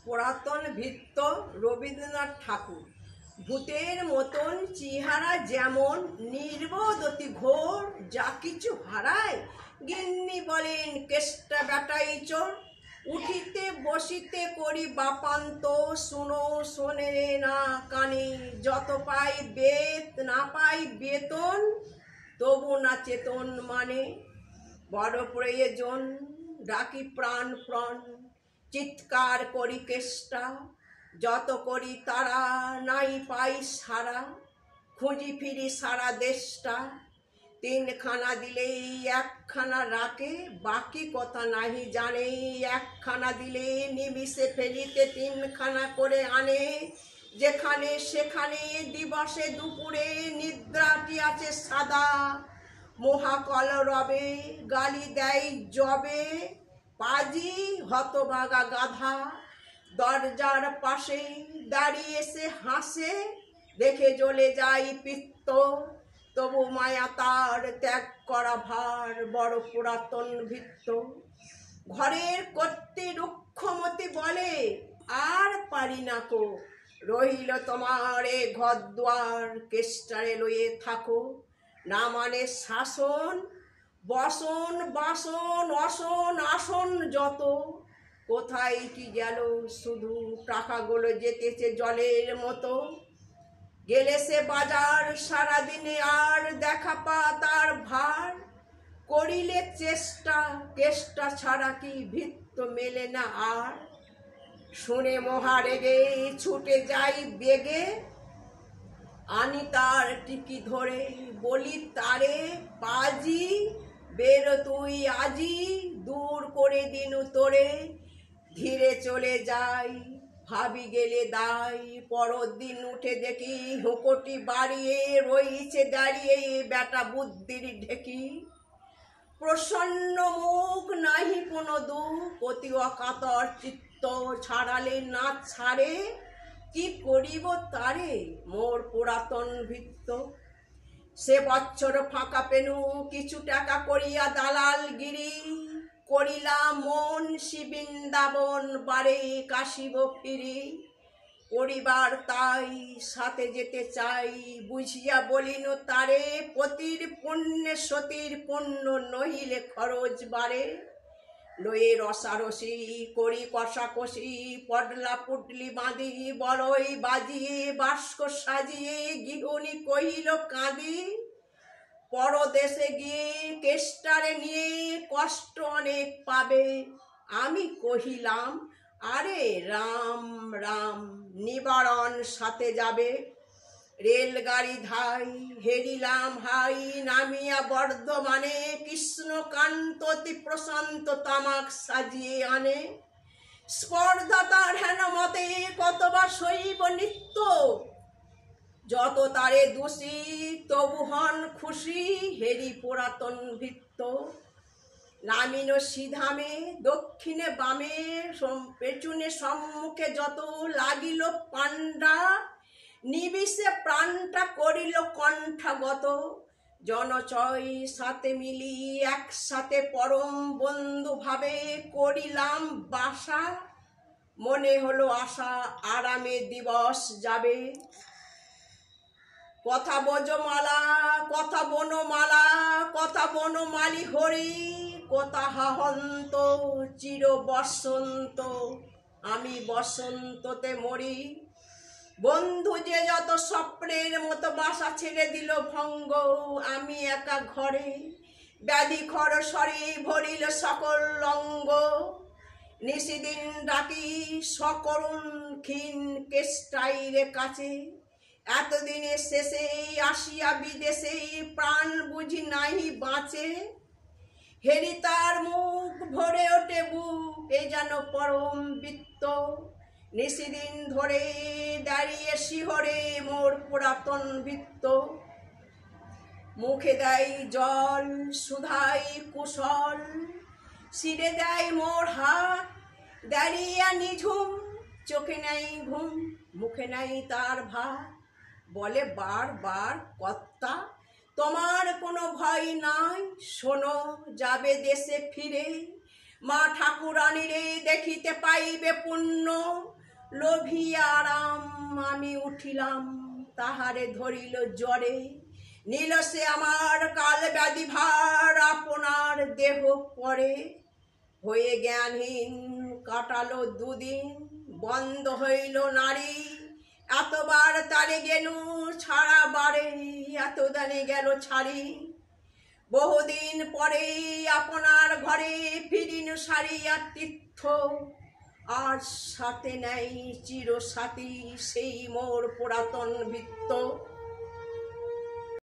পুরাতন ভিত্ত রবীন্দ্রনাথ ঠাকুর। ভূতের মতন চেহারা যেমন, নির্বোধ অতি ঘোর, যা কিছু হারায় গিন্নি বলেন কেষ্টা বেটাই চোর। উঠিতে বসিতে করি বাপান্ত, শুনো শোনে না কানে, যত পাই না পাই বেতন, তবু না চেতন মানে। বড় প্রয়োজন ডাকি প্রাণ প্রাণ, চিৎকার করি কেষ্টা, যত করি তারা নাই পাই সারা। খুঁজি ফিরি সারা দেশটা, তিনখানা দিলেই একখানা রাখে, বাকি কথা নাহি জানে। একখানা দিলে নিমিষে ফেলিতে তিনখানা করে আনে। যেখানে সেখানে দিবসে দুপুরে নিদ্রাটি আছে সাদা, মহাকল রবে গালি দেয় জবে, পাজি হতভাগা গাধা। দরজার পাশে দাঁড়িয়ে সে হাসে, দেখে জ্বলে যায় পিত্ত, তবু মায়া তার ত্যাগ করা ভার, বড় পুরাতন ভিত্ত। ঘরের কর্ত্রী রুক্ষমতি বলে, আর পারি না কো, রহিল তোমার এ ঘর দুয়ার, কেষ্টারে লয়ে থাকো। না মানে শাসন, বসন বাসন অসন আসন যত, কোথায় কি গেল শুধু টাকাগুলো যেতেছে জলের মতো। গেলে সে বাজার সারাদিনে আর দেখা পা তার ভার, করিলে চেষ্টা কেষ্টা ছাড়া কি ভিত্ত মেলে না আর। শুনে মহারেগে ছুটে যাই বেগে, আনি তার টিকি ধরে, বলি তারে পাজি, বেরো তুই আজি, দূর করে দিনু তোরে। ধীরে চলে যাই ভাবি গেলে দাই, পরের দিন উঠে দেখি হুঁকোটি বাড়িয়ে রইছে দাঁড়িয়ে বেটা বুদ্ধির ঢেকি। প্রসন্ন মুখ নাহি কোনো দুঃখ, অতি অকাতর চিত্ত, ছাড়ালে না ছাড়ে, কি করিব তারে মোর পুরাতন ভিত্ত। সে বছর ফাঁকা পেনু কিছু টাকা করিয়া দালালগিরি, করিলাম মন বৃন্দাবন বারে কাশিব ফিরি। পরিবার তাই সাথে যেতে চাই, বুঝিয়া বলিন তারে, পতির পুণ্যে সতীর পুণ্য নহিলে খরচ বাড়ে। লয়ে রসারসি করি কষাকষি, পডলা পুটলি বাঁধি বড়ই বাজিয়ে, বাস্ক সাজিয়ে গৃহিণী কহিল কাঁদি। পরদেশে গিয়ে কেষ্টারে নিয়ে কষ্ট অনেক পাবে, আমি কহিলাম আরে রাম রাম, নিবারণ সাথে যাবে। রেলগাড়ি ধাই হেরিলাম হাই, নামিয়া বর্ধমানে, কৃষ্ণকান্ত অতি প্রশান্ত তামাক সাজিয়ে আনে। স্পর্ধা তার হেন মতে কতবা শৈব নিত্য, যত তারে দোষী তবু হন খুশি, হেরি পুরাতন ভিত্ত। নামিন সিধামে দক্ষিণে বামে, পেছনে সম্মুখে যত লাগিল পাণ্ডা, নিবিষে প্রাণটা করিল কণ্ঠাগত। জনচয় সাথে মিলি একসাথে পরম বন্ধু ভাবে করিলাম বাসা, মনে হলো আশা আরামে দিবস যাবে। কথা বজমালা কথা বনমালা, কথা বনমালী হরি, কথা হাহন্ত চির বসন্ত, আমি বসন্ততে মরি। বন্ধু যে যত স্বপ্নের মতো বাসা ছেড়ে দিল ভঙ্গ, আমি একা ঘরে ব্যাধি খর স্বরে ভরিল সকল অঙ্গ। নিশিদিন ডাকি সকরুণ ক্ষীণ কেষ্টাইরে কাছে, এতদিনের শেষে আসিয়া বিদেশে প্রাণ বুঝি নাহি বাঁচে। হেরি তার মুখ ভরে ওঠে বুক, এ যেন পরম বৃত্ত। নিশিদিন ধরে দাঁড়িয়ে শিহরে মোর পুরাতন বৃত্ত। মুখে দেয় জল সুধাই কুশল, শিরে দেয় মোর হাত, দাঁড়িয়া নিঝুম, চোখে নাই ঘুম মুখে নাই তার ভাত। বলে বারবার কর্তা তোমার কোনো ভয় নাই, শোনো যাবে দেশে ফিরে, মা ঠাকুরানীরে দেখিতে পাইবে পুণ্য, লোভিয়া রাম আমি উঠিলাম, তাহারে ধরিল জ্বরে, নিল সে আমার কাল ব্যাধি ভার, আপনার দেহ পরে। হয়ে জ্ঞানহীন কাটালো দুদিন, বন্ধ হইল নারী, এতবার তারে গেলু ছাড়া বারে, এত দানে গেল ছাড়ি। বহুদিন পরে আপনার ঘরে ফিরিন সারিয়া তীর্থ, আর সাথে নাই চির সাথী সেই মোর পুরাতন বৃত্ত।